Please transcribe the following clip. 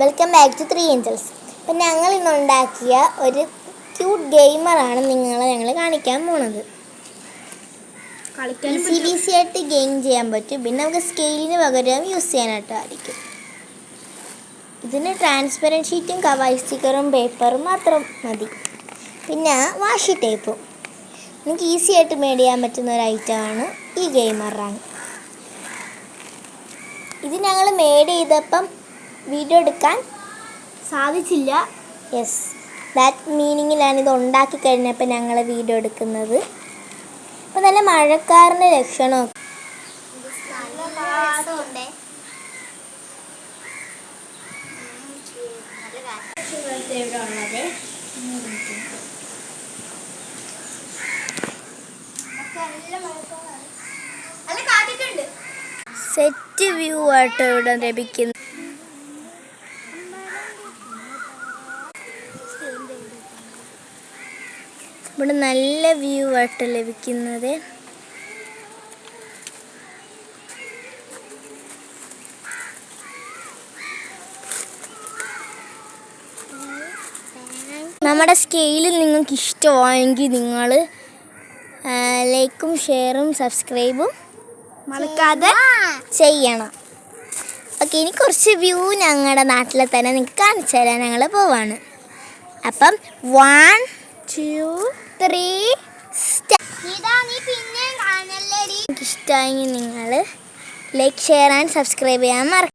Welcome back to 3 Angeles. അപ്പം ഞങ്ങൾ ഇന്നുണ്ടാക്കിയ ഒരു ക്യൂട്ട് ഗെയിമറാണ് ഞങ്ങൾ കാണിക്കാൻ പോണത്. ഈസി ആയിട്ട് ഗെയിം ചെയ്യാൻ പറ്റും. പിന്നെ നമുക്ക് സ്കെയിലിന് പകരം യൂസ് ചെയ്യാനായിട്ടായിരിക്കും. ഇതിന് ട്രാൻസ്പെറൻറ്റ് ഷീറ്റും കവായി സ്റ്റിക്കറും പേപ്പറും മാത്രം മതി. പിന്നെ വാഷി ടേപ്പും. നമുക്ക് ഈസി ആയിട്ട് മേഡ് ചെയ്യാൻ പറ്റുന്ന ഒരു ഐറ്റമാണ് ഈ ഗെയിമറാണ്. ഇത് ഞങ്ങൾ മേഡ് ചെയ്തപ്പം വീഡിയോ എടുക്കാൻ സാധിച്ചില്ല. ദാറ്റ് മീനിങ്ങിലാണ് ഇത് ഉണ്ടാക്കി കഴിഞ്ഞപ്പോൾ ഞങ്ങൾ വീഡിയോ എടുക്കുന്നത്. അപ്പോൾ നല്ല മഴക്കാറിൻ്റെ ലക്ഷണം. സെറ്റ് വ്യൂ ആയിട്ട് ഇവിടെ ലഭിക്കുന്നു. ഇവിടെ നല്ല വ്യൂ ആയിട്ട് ലഭിക്കുന്നത്. നമ്മുടെ സ്കെയിൽ നിങ്ങൾക്ക് ഇഷ്ടമായെങ്കിൽ നിങ്ങൾ ലൈക്കും ഷെയറും സബ്സ്ക്രൈബും മറക്കാതെ ചെയ്യണം. ഓക്കെ, ഇനി കുറച്ച് വ്യൂ ഞങ്ങളുടെ നാട്ടിലെ തന്നെ നിങ്ങൾക്ക് കാണിച്ചു തരാൻ ഞങ്ങൾ പോവാണ്. അപ്പം 1 2 3 ഇഷ്ടമായെങ്കിൽ നിങ്ങൾ ലൈക്ക് ഷെയർ ആൻഡ് സബ്സ്ക്രൈബ് ചെയ്യാൻ മറക്കും.